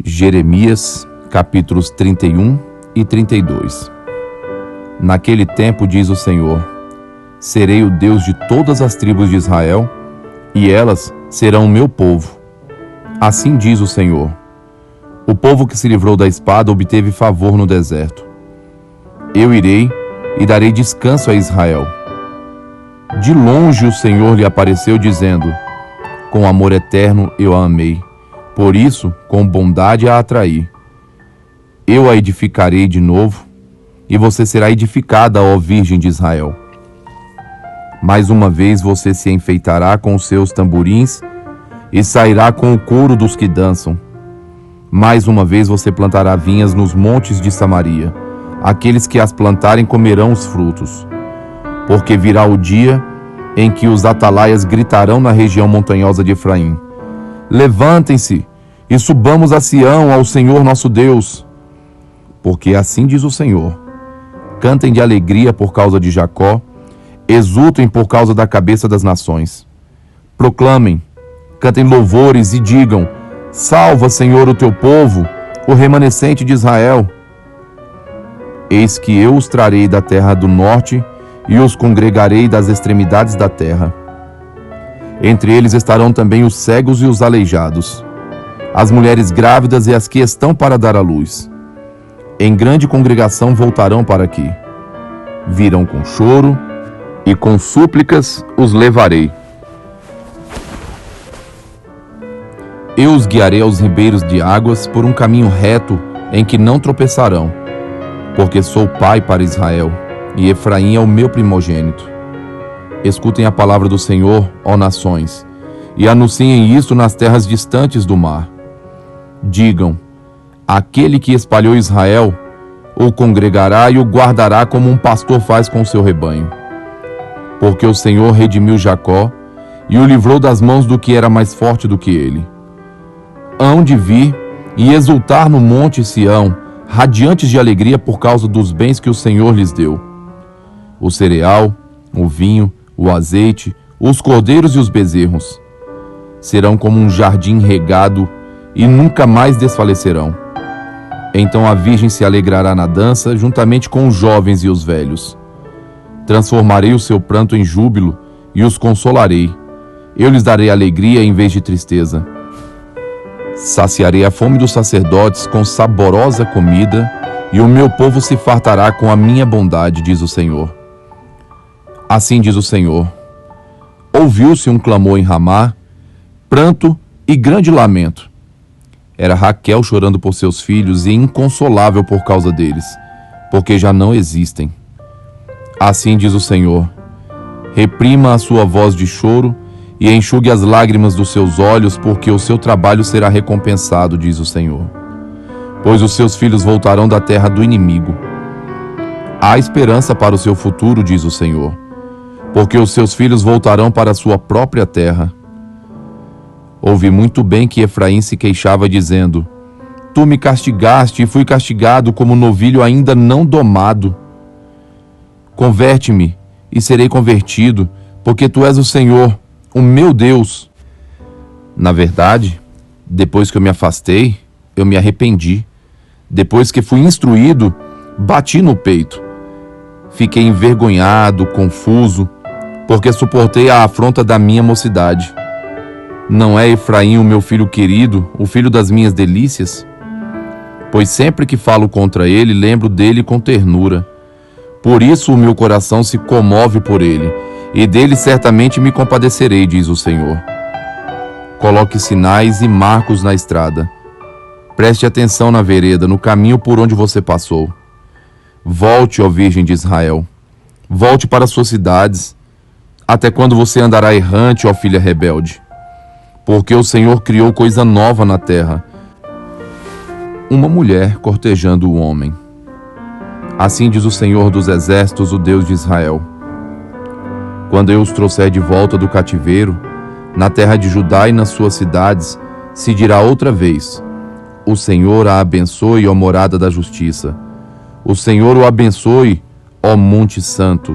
Jeremias, capítulos 31 e 32. Naquele tempo, diz o Senhor, serei o Deus de todas as tribos de Israel, e elas serão o meu povo. Assim diz o Senhor, o povo que se livrou da espada obteve favor no deserto. Eu irei e darei descanso a Israel. De longe o Senhor lhe apareceu dizendo, com amor eterno eu a amei. Por isso, com bondade a atraí. Eu a edificarei de novo, e você será edificada, ó Virgem de Israel. Mais uma vez você se enfeitará com os seus tamborins e sairá com o coro dos que dançam. Mais uma vez você plantará vinhas nos montes de Samaria. Aqueles que as plantarem comerão os frutos. Porque virá o dia em que os atalaias gritarão na região montanhosa de Efraim. Levantem-se e subamos a Sião, ao Senhor nosso Deus. Porque assim diz o Senhor, cantem de alegria por causa de Jacó, exultem por causa da cabeça das nações. Proclamem, cantem louvores e digam, salva, Senhor, o teu povo, o remanescente de Israel. Eis que eu os trarei da terra do norte e os congregarei das extremidades da terra. Entre eles estarão também os cegos e os aleijados, as mulheres grávidas e as que estão para dar à luz. Em grande congregação voltarão para aqui. Virão com choro e com súplicas os levarei. Eu os guiarei aos ribeiros de águas por um caminho reto em que não tropeçarão, porque sou pai para Israel, e Efraim é o meu primogênito. Escutem a palavra do Senhor, ó nações, e anunciem isto nas terras distantes do mar. Digam, aquele que espalhou Israel, o congregará e o guardará como um pastor faz com o seu rebanho. Porque o Senhor redimiu Jacó e o livrou das mãos do que era mais forte do que ele. Hão de vir e exultar no monte Sião, radiantes de alegria por causa dos bens que o Senhor lhes deu. O cereal, o vinho, o azeite, os cordeiros e os bezerros serão como um jardim regado e nunca mais desfalecerão. Então a virgem se alegrará na dança, juntamente com os jovens e os velhos. Transformarei o seu pranto em júbilo e os consolarei. Eu lhes darei alegria em vez de tristeza. Saciarei a fome dos sacerdotes com saborosa comida, e o meu povo se fartará com a minha bondade, diz o Senhor. Assim diz o Senhor, ouviu-se um clamor em Ramá, pranto e grande lamento. Era Raquel chorando por seus filhos e inconsolável por causa deles, porque já não existem. Assim diz o Senhor, reprima a sua voz de choro e enxugue as lágrimas dos seus olhos, porque o seu trabalho será recompensado, diz o Senhor. Pois os seus filhos voltarão da terra do inimigo. Há esperança para o seu futuro, diz o Senhor, porque os seus filhos voltarão para a sua própria terra. Ouvi muito bem que Efraim se queixava, dizendo, tu me castigaste e fui castigado como novilho ainda não domado. Converte-me e serei convertido, porque tu és o Senhor, o meu Deus. Na verdade, depois que eu me afastei, eu me arrependi. Depois que fui instruído, bati no peito. Fiquei envergonhado, confuso, porque suportei a afronta da minha mocidade. Não é Efraim o meu filho querido, o filho das minhas delícias? Pois sempre que falo contra ele, lembro dele com ternura. Por isso o meu coração se comove por ele, e dele certamente me compadecerei, diz o Senhor. Coloque sinais e marcos na estrada. Preste atenção na vereda, no caminho por onde você passou. Volte, ó Virgem de Israel. Volte para suas cidades. Até quando você andará errante, ó filha rebelde? Porque o Senhor criou coisa nova na terra. Uma mulher cortejando o homem. Assim diz o Senhor dos exércitos, o Deus de Israel. Quando eu os trouxer de volta do cativeiro, na terra de Judá e nas suas cidades, se dirá outra vez, O Senhor a abençoe, ó morada da justiça. O Senhor o abençoe, ó monte santo.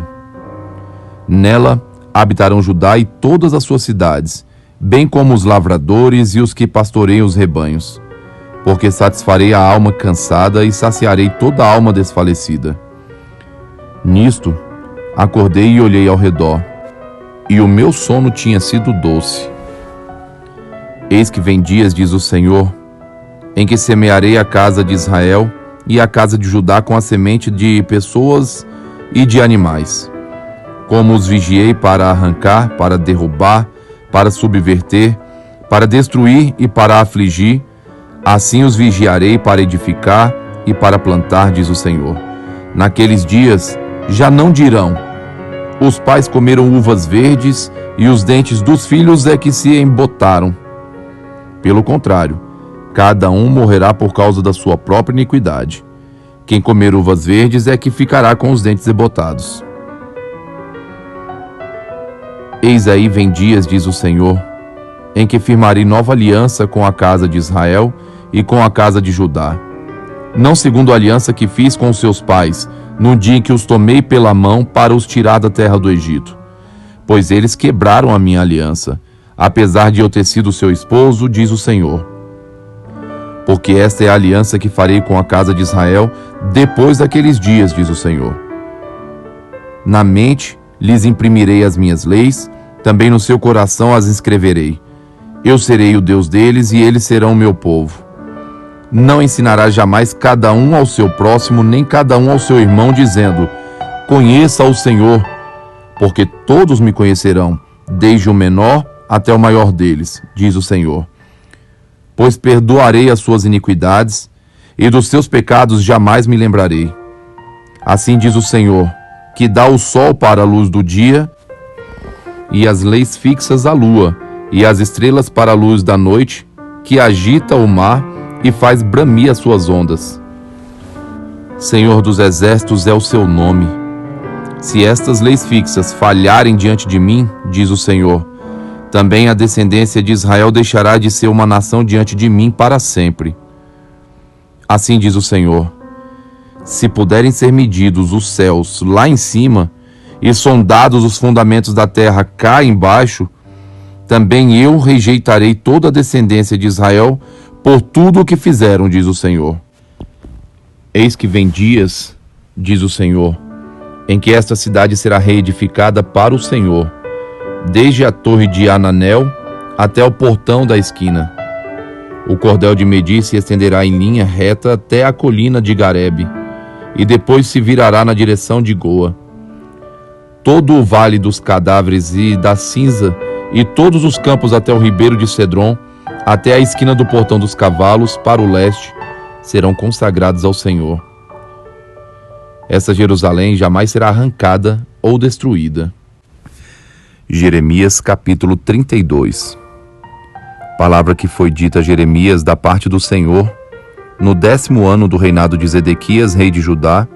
Nela habitarão Judá e todas as suas cidades, bem como os lavradores e os que pastoreiam os rebanhos. Porque satisfarei a alma cansada e saciarei toda a alma desfalecida. Nisto, acordei e olhei ao redor, e o meu sono tinha sido doce. Eis que vem dias, diz o Senhor, em que semearei a casa de Israel e a casa de Judá com a semente de pessoas e de animais. Como os vigiei para arrancar, para derrubar, para subverter, para destruir e para afligir, assim os vigiarei para edificar e para plantar, diz o Senhor. Naqueles dias já não dirão: os pais comeram uvas verdes e os dentes dos filhos é que se embotaram. Pelo contrário, cada um morrerá por causa da sua própria iniquidade. Quem comer uvas verdes é que ficará com os dentes embotados. Eis aí vem dias, diz o Senhor, em que firmarei nova aliança com a casa de Israel e com a casa de Judá. Não segundo a aliança que fiz com os seus pais, no dia em que os tomei pela mão para os tirar da terra do Egito. Pois eles quebraram a minha aliança, apesar de eu ter sido seu esposo, diz o Senhor. Porque esta é a aliança que farei com a casa de Israel depois daqueles dias, diz o Senhor. Na mente lhes imprimirei as minhas leis, também no seu coração as inscreverei. Eu serei o Deus deles e eles serão o meu povo. Não ensinará jamais cada um ao seu próximo, nem cada um ao seu irmão, dizendo: conheça o Senhor, porque todos me conhecerão, desde o menor até o maior deles, diz o Senhor. Pois perdoarei as suas iniquidades, e dos seus pecados jamais me lembrarei. Assim diz o Senhor, que dá o sol para a luz do dia, e as leis fixas à lua, e as estrelas para a luz da noite, que agita o mar e faz bramir as suas ondas. Senhor dos exércitos é o seu nome. Se estas leis fixas falharem diante de mim, diz o Senhor, também a descendência de Israel deixará de ser uma nação diante de mim para sempre. Assim diz o Senhor: se puderem ser medidos os céus lá em cima e sondados os fundamentos da terra cá embaixo, também eu rejeitarei toda a descendência de Israel por tudo o que fizeram, diz o Senhor. Eis que vem dias, diz o Senhor, em que esta cidade será reedificada para o Senhor, desde a torre de Ananel até o portão da esquina. O cordel de medir se estenderá em linha reta até a colina de Garebe, e depois se virará na direção de Goa. Todo o vale dos cadáveres e da cinza, e todos os campos até o ribeiro de Cedron, até a esquina do portão dos cavalos, para o leste, serão consagrados ao Senhor. Essa Jerusalém jamais será arrancada ou destruída. Jeremias capítulo 32. Palavra que foi dita a Jeremias da parte do Senhor, no 10º ano do reinado de Zedequias, rei de Judá,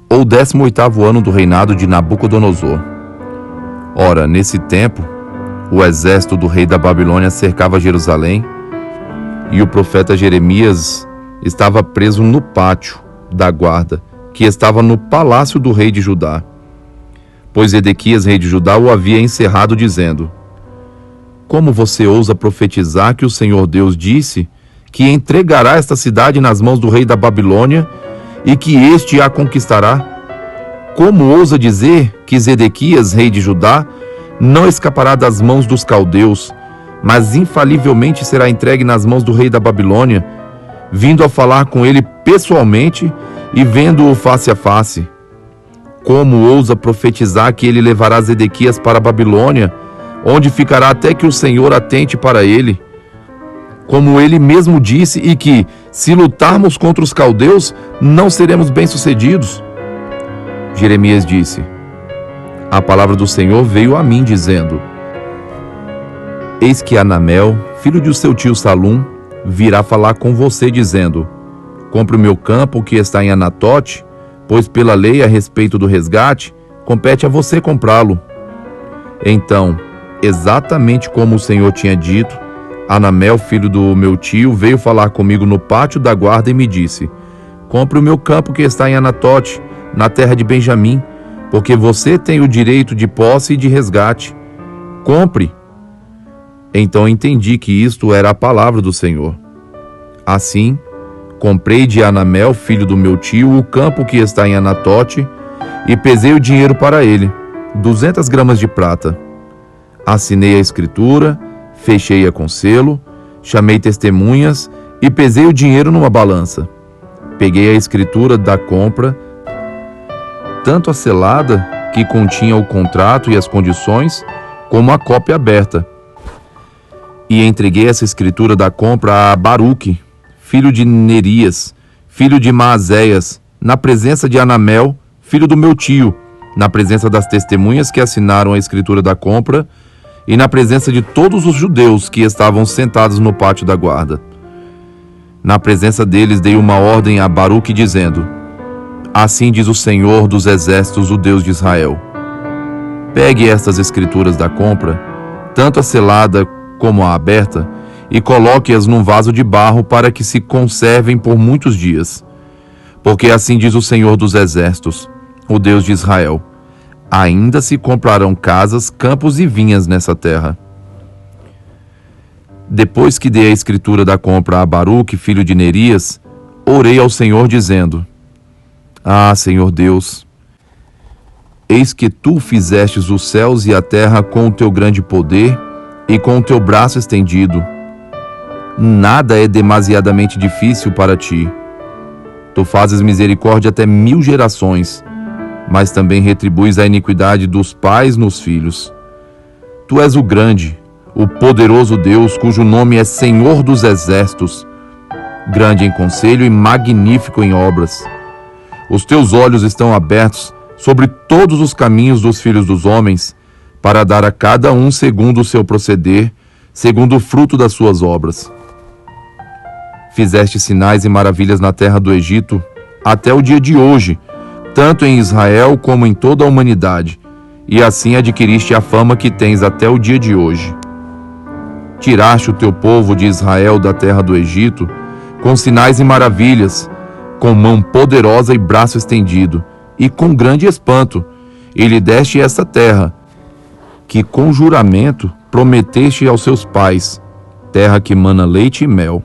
ou 18º ano do reinado de Nabucodonosor. Ora, nesse tempo, o exército do rei da Babilônia cercava Jerusalém, e o profeta Jeremias estava preso no pátio da guarda, que estava no palácio do rei de Judá. Pois Zedequias, rei de Judá, o havia encerrado, dizendo: como você ousa profetizar que o Senhor Deus disse que entregará esta cidade nas mãos do rei da Babilônia e que este a conquistará? Como ousa dizer que Zedequias, rei de Judá, não escapará das mãos dos caldeus, mas infalivelmente será entregue nas mãos do rei da Babilônia, vindo a falar com ele pessoalmente e vendo-o face a face? Como ousa profetizar que ele levará Zedequias para a Babilônia, onde ficará até que o Senhor atente para ele? Como ele mesmo disse, e que, se lutarmos contra os caldeus, não seremos bem-sucedidos. Jeremias disse: a palavra do Senhor veio a mim, dizendo: eis que Anamel, filho de seu tio Salum, virá falar com você, dizendo: compre o meu campo que está em Anatote, pois pela lei a respeito do resgate, compete a você comprá-lo. Então, exatamente como o Senhor tinha dito, Hanamel, filho do meu tio, veio falar comigo no pátio da guarda e me disse: compre o meu campo que está em Anatote, na terra de Benjamim, porque você tem o direito de posse e de resgate. Compre. Então entendi que isto era a palavra do Senhor. Assim, comprei de Hanamel, filho do meu tio, o campo que está em Anatote e pesei o dinheiro para ele, 200 gramas de prata. Assinei a escritura, fechei-a com selo, chamei testemunhas e pesei o dinheiro numa balança. Peguei a escritura da compra, tanto a selada, que continha o contrato e as condições, como a cópia aberta, e entreguei essa escritura da compra a Baruque, filho de Nerias, filho de Maazéias, na presença de Hanamel, filho do meu tio, na presença das testemunhas que assinaram a escritura da compra e na presença de todos os judeus que estavam sentados no pátio da guarda. Na presença deles dei uma ordem a Baruque dizendo: assim diz o Senhor dos exércitos, o Deus de Israel: pegue estas escrituras da compra, tanto a selada como a aberta, e coloque-as num vaso de barro para que se conservem por muitos dias. Porque assim diz o Senhor dos exércitos, o Deus de Israel: ainda se comprarão casas, campos e vinhas nessa terra. Depois que dei a escritura da compra a Baruque, filho de Nerias, orei ao Senhor dizendo: ah, Senhor Deus, eis que tu fizestes os céus e a terra com o teu grande poder e com o teu braço estendido. Nada é demasiadamente difícil para ti. Tu fazes misericórdia até 1000 gerações, mas também retribuis a iniquidade dos pais nos filhos. Tu és o grande, o poderoso Deus, cujo nome é Senhor dos exércitos, grande em conselho e magnífico em obras. Os teus olhos estão abertos sobre todos os caminhos dos filhos dos homens, para dar a cada um segundo o seu proceder, segundo o fruto das suas obras. Fizeste sinais e maravilhas na terra do Egito, até o dia de hoje, tanto em Israel como em toda a humanidade, e assim adquiriste a fama que tens até o dia de hoje. Tiraste o teu povo de Israel da terra do Egito, com sinais e maravilhas, com mão poderosa e braço estendido, e com grande espanto, e lhe deste esta terra, que com juramento prometeste aos seus pais, terra que mana leite e mel.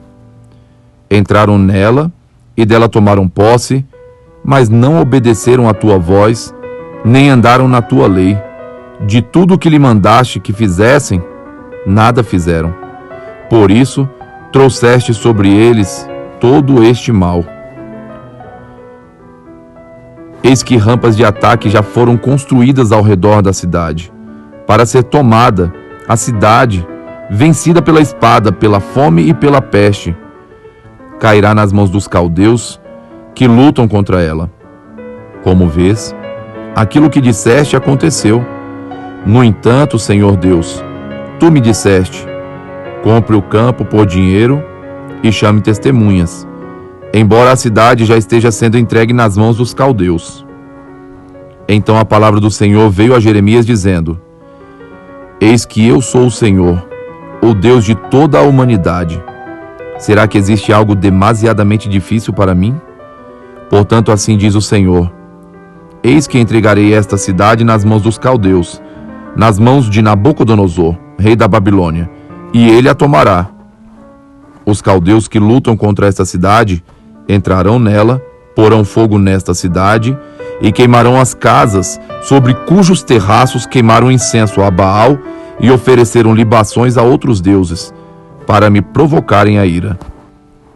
Entraram nela, e dela tomaram posse, mas não obedeceram à tua voz, nem andaram na tua lei. De tudo o que lhe mandaste que fizessem, nada fizeram. Por isso, trouxeste sobre eles todo este mal. Eis que rampas de ataque já foram construídas ao redor da cidade, para ser tomada a cidade, vencida pela espada, pela fome e pela peste. Cairá nas mãos dos caldeus, que lutam contra ela. Como vês, aquilo que disseste aconteceu. No entanto, Senhor Deus, tu me disseste: compre o campo por dinheiro e chame testemunhas, embora a cidade já esteja sendo entregue nas mãos dos caldeus. Então a palavra do Senhor veio a Jeremias dizendo: eis que eu sou o Senhor, o Deus de toda a humanidade. Será que existe algo demasiadamente difícil para mim? Portanto, assim diz o Senhor: eis que entregarei esta cidade nas mãos dos caldeus, nas mãos de Nabucodonosor, rei da Babilônia, e ele a tomará. Os caldeus que lutam contra esta cidade entrarão nela, porão fogo nesta cidade e queimarão as casas sobre cujos terraços queimaram incenso a Baal e ofereceram libações a outros deuses, para me provocarem a ira.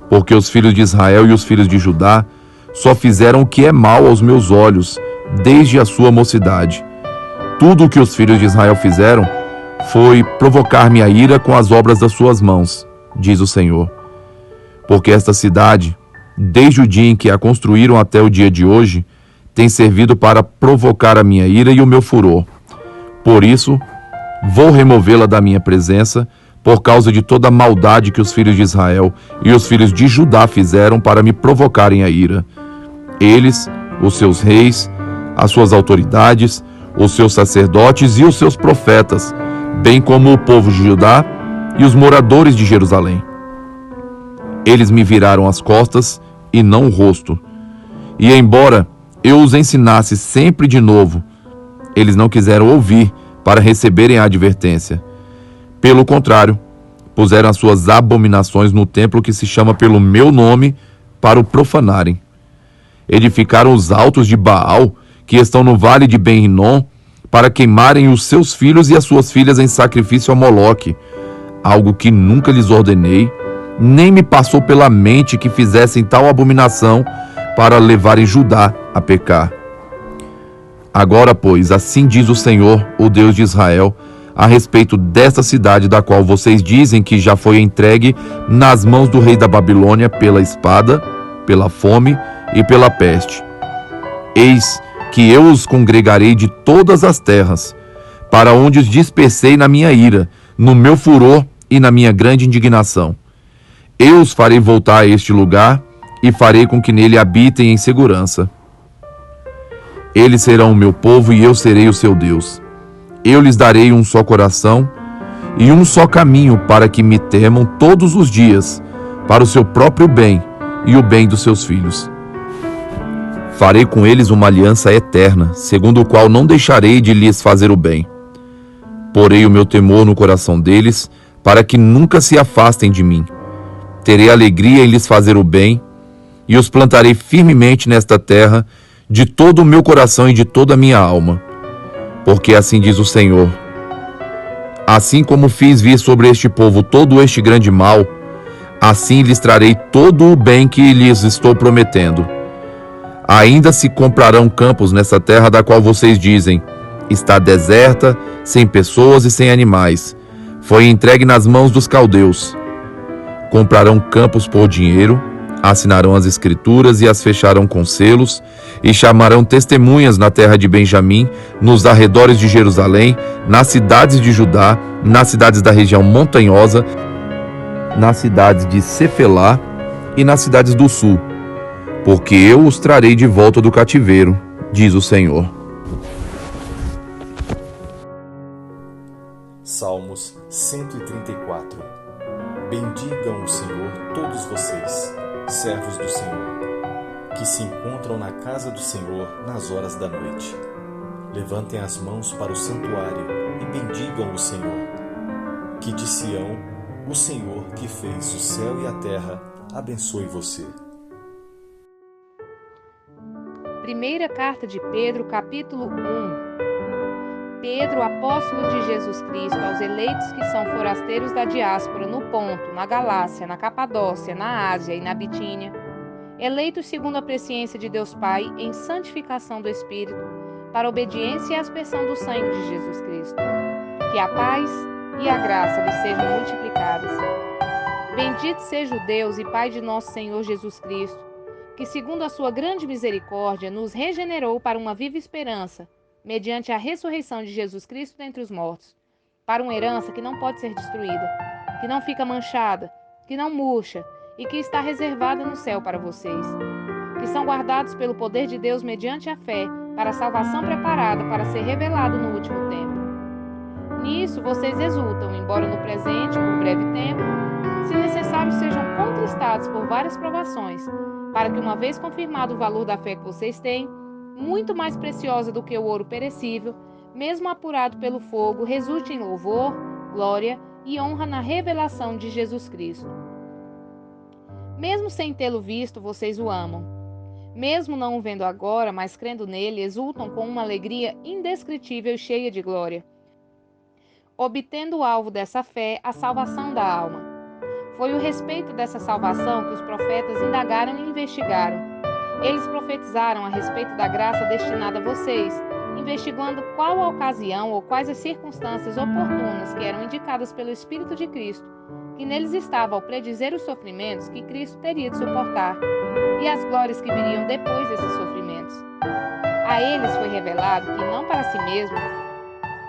Porque os filhos de Israel e os filhos de Judá só fizeram o que é mal aos meus olhos, desde a sua mocidade. Tudo o que os filhos de Israel fizeram foi provocar-me a ira com as obras das suas mãos, diz o Senhor. Porque esta cidade, desde o dia em que a construíram até o dia de hoje, tem servido para provocar a minha ira e o meu furor. Por isso, vou removê-la da minha presença, por causa de toda a maldade que os filhos de Israel e os filhos de Judá fizeram para me provocarem a ira. Eles, os seus reis, as suas autoridades, os seus sacerdotes e os seus profetas, bem como o povo de Judá, e os moradores de Jerusalém. Eles me viraram as costas e não o rosto. E embora eu os ensinasse sempre de novo, eles não quiseram ouvir para receberem a advertência. Pelo contrário, puseram as suas abominações no templo que se chama pelo meu nome para o profanarem. Edificaram os altos de Baal, que estão no vale de Ben-Rinom, para queimarem os seus filhos e as suas filhas em sacrifício a Moloque, algo que nunca lhes ordenei, nem me passou pela mente que fizessem tal abominação para levarem Judá a pecar. Agora, pois, assim diz o Senhor, o Deus de Israel, a respeito desta cidade da qual vocês dizem que já foi entregue nas mãos do rei da Babilônia pela espada, pela fome e pela peste. Eis que eu os congregarei de todas as terras, para onde os dispersei na minha ira, no meu furor e na minha grande indignação. Eu os farei voltar a este lugar e farei com que nele habitem em segurança. Eles serão o meu povo e eu serei o seu Deus. Eu lhes darei um só coração e um só caminho para que me temam todos os dias, para o seu próprio bem e o bem dos seus filhos. Farei com eles uma aliança eterna, segundo o qual não deixarei de lhes fazer o bem. Porei o meu temor no coração deles, para que nunca se afastem de mim. Terei alegria em lhes fazer o bem, e os plantarei firmemente nesta terra, de todo o meu coração e de toda a minha alma. Porque assim diz o Senhor: assim como fiz vir sobre este povo todo este grande mal, assim lhes trarei todo o bem que lhes estou prometendo. Ainda se comprarão campos nessa terra da qual vocês dizem: está deserta, sem pessoas e sem animais. Foi entregue nas mãos dos caldeus. Comprarão campos por dinheiro, assinarão as escrituras e as fecharão com selos, e chamarão testemunhas na terra de Benjamim, nos arredores de Jerusalém, nas cidades de Judá, nas cidades da região montanhosa, nas cidades de Cefelá e nas cidades do sul, porque eu os trarei de volta do cativeiro, diz o Senhor. Salmos 134. Bendigam o Senhor todos vocês, servos do Senhor, que se encontram na casa do Senhor nas horas da noite. Levantem as mãos para o santuário e bendigam o Senhor. Que de Sião, o Senhor que fez o céu e a terra, abençoe você. Primeira carta de Pedro, capítulo 1. Pedro, apóstolo de Jesus Cristo, aos eleitos que são forasteiros da diáspora no Ponto, na Galácia, na Capadócia, na Ásia e na Bitínia, eleitos segundo a presciência de Deus Pai, em santificação do Espírito, para a obediência e a aspersão do sangue de Jesus Cristo. Que a paz e a graça lhes sejam multiplicadas. Bendito seja o Deus e Pai de nosso Senhor Jesus Cristo, que segundo a sua grande misericórdia nos regenerou para uma viva esperança, mediante a ressurreição de Jesus Cristo dentre os mortos, para uma herança que não pode ser destruída, que não fica manchada, que não murcha e que está reservada no céu para vocês, que são guardados pelo poder de Deus mediante a fé, para a salvação preparada para ser revelada no último tempo. Nisso vocês exultam, embora no presente, por breve tempo, se necessário sejam contristados por várias provações, para que, uma vez confirmado o valor da fé que vocês têm, muito mais preciosa do que o ouro perecível, mesmo apurado pelo fogo, resulte em louvor, glória e honra na revelação de Jesus Cristo. Mesmo sem tê-lo visto, vocês o amam. Mesmo não o vendo agora, mas crendo nele, exultam com uma alegria indescritível e cheia de glória, obtendo o alvo dessa fé, a salvação da alma. Foi o respeito dessa salvação que os profetas indagaram e investigaram. Eles profetizaram a respeito da graça destinada a vocês, investigando qual a ocasião ou quais as circunstâncias oportunas que eram indicadas pelo Espírito de Cristo, que neles estava ao predizer os sofrimentos que Cristo teria de suportar, e as glórias que viriam depois desses sofrimentos. A eles foi revelado que, não para si mesmo,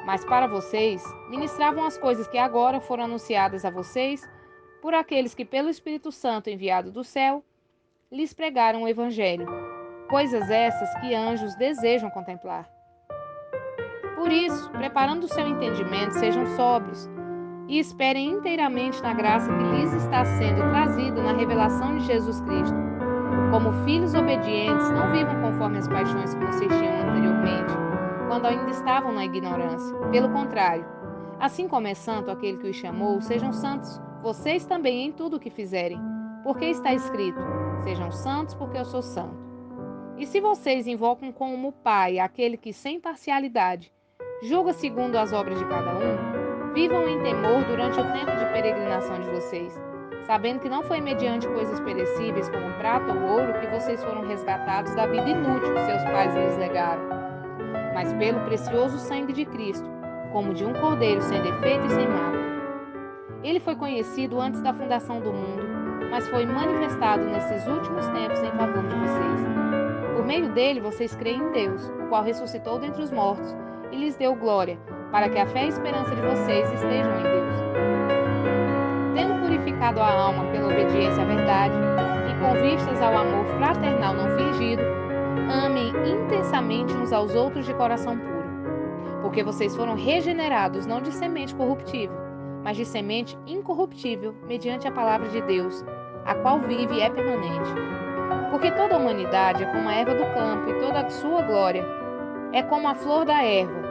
mas para vocês, ministravam as coisas que agora foram anunciadas a vocês por aqueles que, pelo Espírito Santo enviado do céu, lhes pregaram o Evangelho, coisas essas que anjos desejam contemplar. Por isso, preparando o seu entendimento, sejam sóbrios e esperem inteiramente na graça que lhes está sendo trazida na revelação de Jesus Cristo. Como filhos obedientes, não vivam conforme as paixões que vocês tinham anteriormente, quando ainda estavam na ignorância. Pelo contrário, assim como é santo aquele que os chamou, sejam santos vocês também em tudo o que fizerem, porque está escrito: sejam santos porque eu sou santo. E se vocês invocam como Pai aquele que, sem parcialidade, julga segundo as obras de cada um, vivam em temor durante o tempo de peregrinação de vocês, sabendo que não foi mediante coisas perecíveis como prata ou ouro que vocês foram resgatados da vida inútil que seus pais lhes legaram, mas pelo precioso sangue de Cristo, como de um cordeiro sem defeito e sem mácula. Ele foi conhecido antes da fundação do mundo, mas foi manifestado nesses últimos tempos em favor de vocês. Por meio dele, vocês creem em Deus, o qual ressuscitou dentre os mortos e lhes deu glória, para que a fé e a esperança de vocês estejam em Deus. Tendo purificado a alma pela obediência à verdade e com vistas ao amor fraternal não fingido, amem intensamente uns aos outros de coração puro, porque vocês foram regenerados não de semente corruptível, mas de semente incorruptível, mediante a palavra de Deus, a qual vive e é permanente. Porque toda a humanidade é como a erva do campo, e toda a sua glória é como a flor da erva.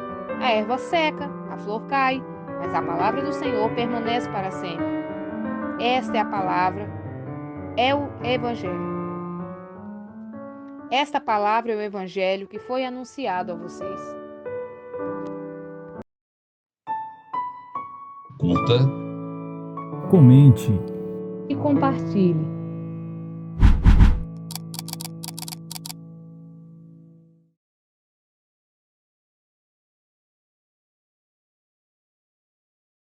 A erva seca, a flor cai, mas a palavra do Senhor permanece para sempre. Esta é a palavra, é o Evangelho. Esta palavra é o Evangelho que foi anunciado a vocês. Curta, comente E compartilhe.